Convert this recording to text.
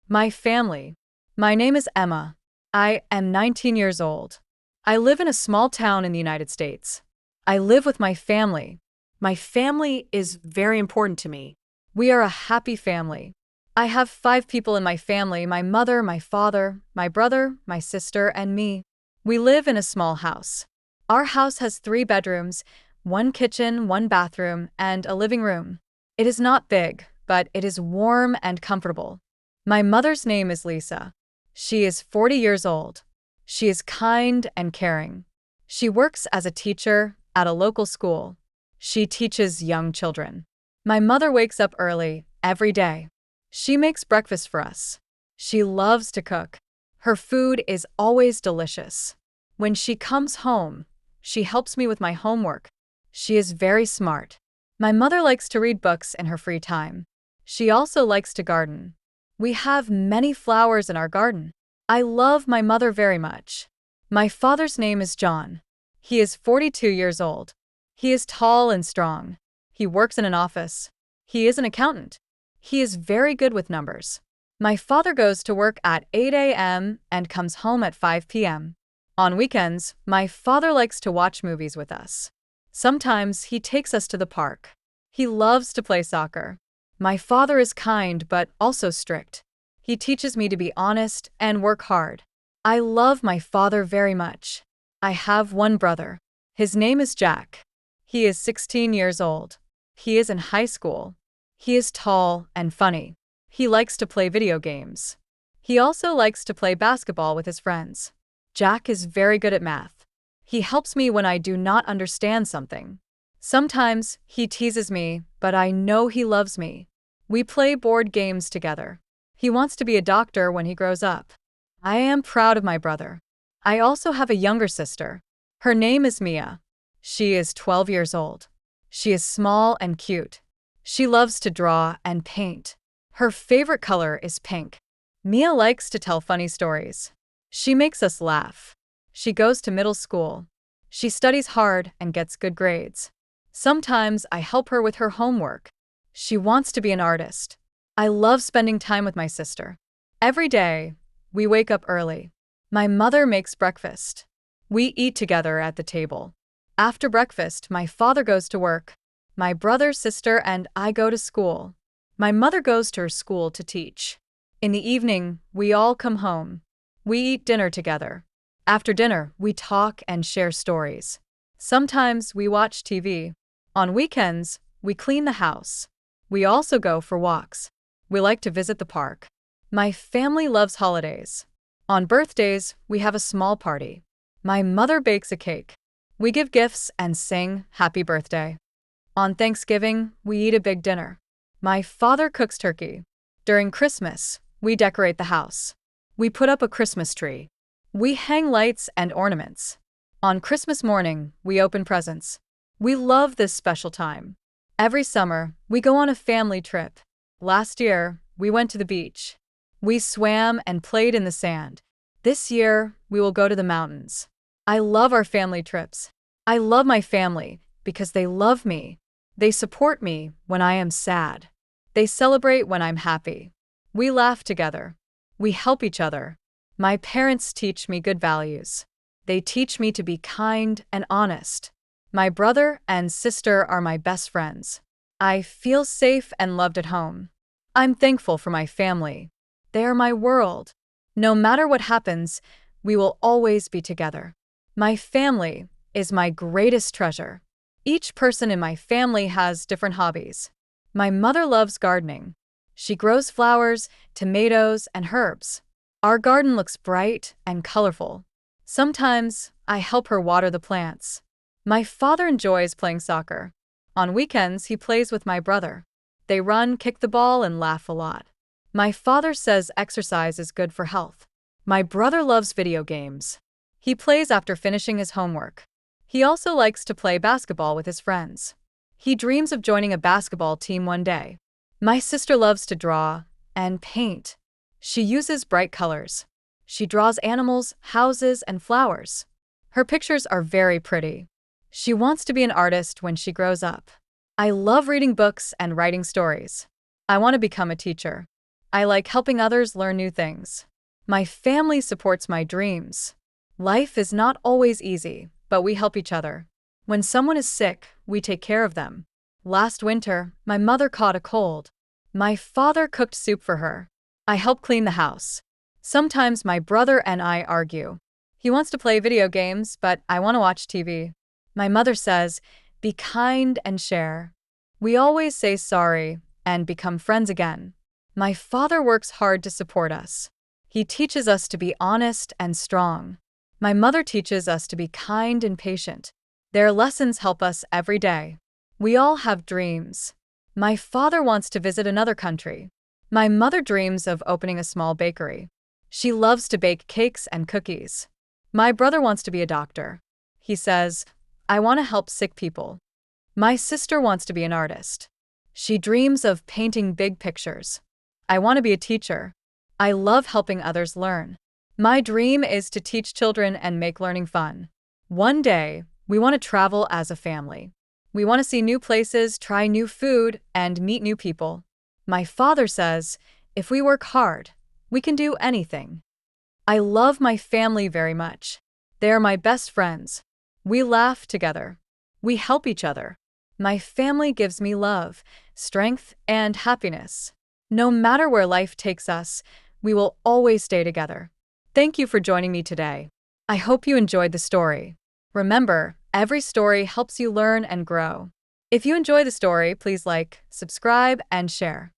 My family. My name is Emma. I am 19 years old. I live in a small town in the United States. I live with my family. My family is very important to me. We are a happy family. I have 5 people in my family: my mother, my father, my brother, my sister, and me. We live in a small house. Our house has 3 bedrooms, one kitchen, one bathroom, and a living room. It is not big, but it is warm and comfortable. My mother's name is Lisa. She is 40 years old. She is kind and caring. She works as a teacher at a local school. She teaches young children. My mother wakes up early every day. She makes breakfast for us. She loves to cook. Her food is always delicious. When she comes home, she helps me with my homework. She is very smart. My mother likes to read books in her free time. She also likes to garden. We have many flowers in our garden. I love my mother very much. My father's name is John. He is 42 years old. He is tall and strong. He works in an office. He is an accountant. He is very good with numbers. My father goes to work at 8 a.m. and comes home at 5 p.m. On weekends, my father likes to watch movies with us. Sometimes he takes us to the park. He loves to play soccer. My father is kind but also strict. He teaches me to be honest and work hard. I love my father very much. I have one brother. His name is Jack. He is 16 years old. He is in high school. He is tall and funny. He likes to play video games. He also likes to play basketball with his friends. Jack is very good at math. He helps me when I do not understand something. Sometimes he teases me, but I know he loves me. We play board games together. He wants to be a doctor when he grows up. I am proud of my brother. I also have a younger sister. Her name is Mia. She is 12 years old. She is small and cute. She loves to draw and paint. Her favorite color is pink. Mia likes to tell funny stories. She makes us laugh. She goes to middle school. She studies hard and gets good grades. Sometimes I help her with her homework. She wants to be an artist. I love spending time with my sister. Every day, we wake up early. My mother makes breakfast. We eat together at the table. After breakfast, my father goes to work. My brother, sister, and I go to school. My mother goes to her school to teach. In the evening, we all come home. We eat dinner together. After dinner, we talk and share stories. Sometimes we watch TV. On weekends, we clean the house. We also go for walks. We like to visit the park. My family loves holidays. On birthdays, we have a small party. My mother bakes a cake. We give gifts and sing happy birthday. On Thanksgiving, we eat a big dinner. My father cooks turkey. During Christmas, we decorate the house. We put up a Christmas tree. We hang lights and ornaments. On Christmas morning, we open presents. We love this special time. Every summer, we go on a family trip. Last year, we went to the beach. We swam and played in the sand. This year, we will go to the mountains. I love our family trips. I love my family because they love me. They support me when I am sad. They celebrate when I'm happy. We laugh together. We help each other. My parents teach me good values. They teach me to be kind and honest. My brother and sister are my best friends. I feel safe and loved at home. I'm thankful for my family. They are my world. No matter what happens, we will always be together. My family is my greatest treasure. Each person in my family has different hobbies. My mother loves gardening. She grows flowers, tomatoes, and herbs. Our garden looks bright and colorful. Sometimes I help her water the plants. My father enjoys playing soccer. On weekends, he plays with my brother. They run, kick the ball, and laugh a lot. My father says exercise is good for health. My brother loves video games. He plays after finishing his homework. He also likes to play basketball with his friends. He dreams of joining a basketball team one day. My sister loves to draw and paint. She uses bright colors. She draws animals, houses, and flowers. Her pictures are very pretty. She wants to be an artist when she grows up. I love reading books and writing stories. I want to become a teacher. I like helping others learn new things. My family supports my dreams. Life is not always easy, but we help each other. When someone is sick, we take care of them. Last winter, my mother caught a cold. My father cooked soup for her. I help clean the house. Sometimes my brother and I argue. He wants to play video games, but I want to watch TV. My mother says, "Be kind and share." We always say sorry and become friends again. My father works hard to support us. He teaches us to be honest and strong. My mother teaches us to be kind and patient. Their lessons help us every day. We all have dreams. My father wants to visit another country. My mother dreams of opening a small bakery. She loves to bake cakes and cookies. My brother wants to be a doctor. He says, "I want to help sick people." My sister wants to be an artist. She dreams of painting big pictures. I want to be a teacher. I love helping others learn. My dream is to teach children and make learning fun. One day, we want to travel as a family. We want to see new places, try new food, and meet new people. My father says, if we work hard, we can do anything. I love my family very much. They are my best friends. We laugh together. We help each other. My family gives me love, strength, and happiness. No matter where life takes us, we will always stay together. Thank you for joining me today. I hope you enjoyed the story. Remember, every story helps you learn and grow. If you enjoy the story, please like, subscribe, and share.